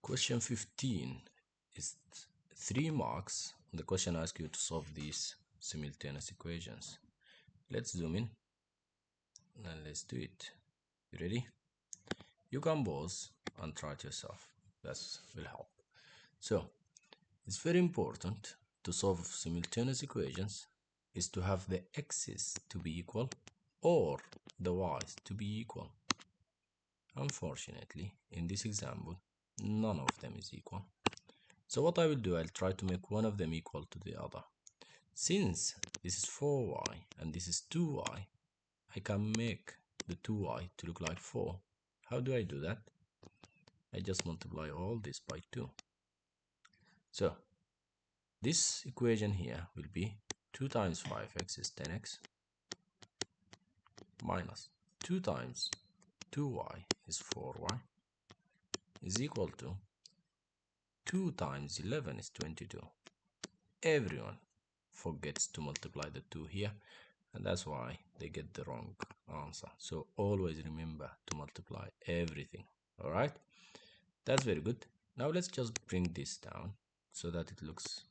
Question 15 is 3 marks. The question asks you to solve these simultaneous equations. Let's zoom in and let's do it. You ready? You can pause and try it yourself. That will help. So, it's very important to solve simultaneous equations is to have the x's to be equal or the y's to be equal. Unfortunately, in this example, none of them is equal. So what I will do, I'll try to make one of them equal to the other. Since this is 4y and this is 2y, I can make the 2y to look like 4. How do I do that? I just multiply all this by 2. So this equation here will be 2 times 5x is 10x minus 2 times 2y is 4y is equal to 2 times 11 is 22. Everyone forgets to multiply the 2 here, and that's why they get the wrong answer. So always remember to multiply everything. All right, that's very good. Now let's just bring this down so that it looks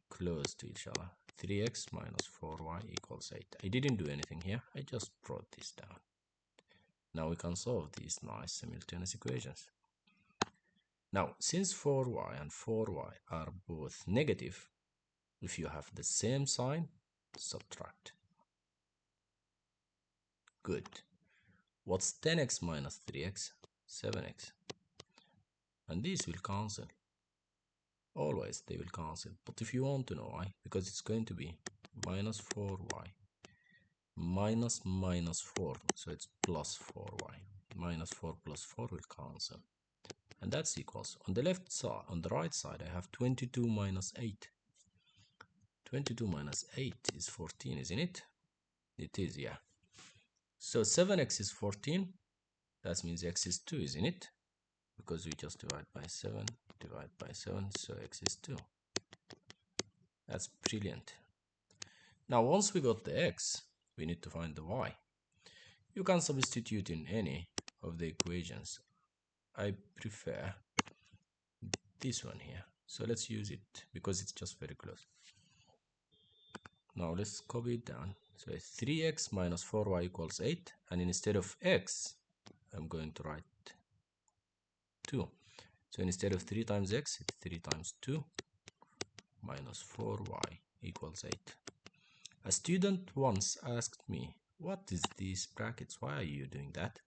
close to each other. 3x minus 4y equals 8. I didn't do anything here, I just brought this down. Now we can solve these nice simultaneous equations. Now, since 4y and 4y are both negative, if you have the same sign, subtract. Good. What's 10x minus 3x? 7x. And these will cancel. Always they will cancel. But if you want to know why, because it's going to be minus 4y minus minus 4. So it's plus 4y. Minus 4 plus 4 will cancel. And that's equals. On the left side, on the right side, I have 22 minus 8. 22 minus 8 is 14, isn't it? It is, yeah. So 7x is 14. That means x is 2, isn't it? Because we just divide by 7, so x is 2. That's brilliant. Now, once we got the x, we need to find the y. You can substitute in any of the equations. I prefer this one here. So let's use it because it's just very close. Now let's copy it down. So 3x minus 4y equals 8. And instead of x, I'm going to write 2. So instead of 3 times x, it's 3 times 2 minus 4y equals 8. A student once asked me, what is these brackets? Why are you doing that?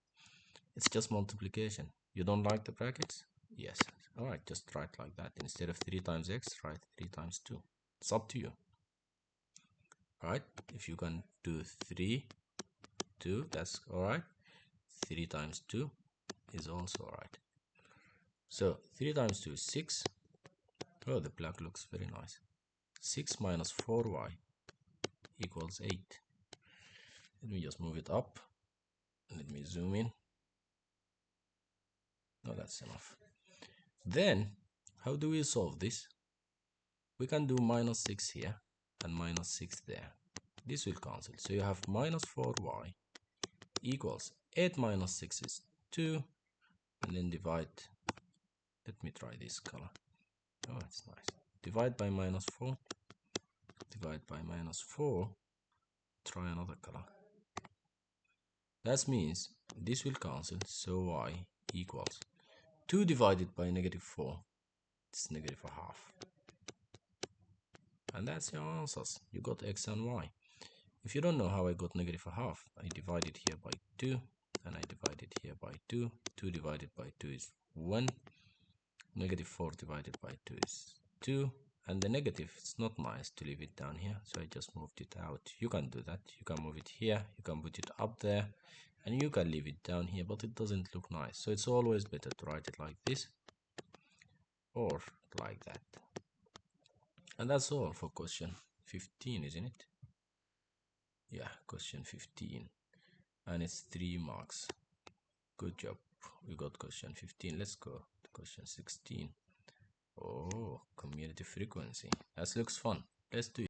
It's just multiplication. You don't like the brackets? Yes. Alright, just write like that. Instead of 3 times x, write 3 times 2. It's up to you. Alright, if you can do 3, 2, that's alright. 3 times 2 is also alright. So 3 times 2 is 6. Oh, the black looks very nice. 6 minus 4y equals 8. Let me just move it up. Let me zoom in. No, that's enough. Then, how do we solve this? We can do minus 6 here and minus 6 there. This will cancel. So you have minus 4y equals 8 minus 6 is 2. And then divide. Let me try this color. Oh, it's nice. Divide by minus 4. Divide by minus 4. Try another color. That means this will cancel. So y equals 2 divided by negative 4. It's negative a half. And that's your answers. You got x and y. If you don't know how I got negative a half, I divide it here by 2. And I divide it here by 2. 2 divided by 2 is 1. Negative 4 divided by 2 is 2. And the negative, it's not nice to leave it down here. So I just moved it out. You can do that. You can move it here. You can put it up there. And you can leave it down here. But it doesn't look nice. So it's always better to write it like this. Or like that. And that's all for question 15, isn't it? Yeah, question 15. And it's 3 marks. Good job. We got question 15. Let's go to question 16. Oh, community frequency. That looks fun. Let's do it.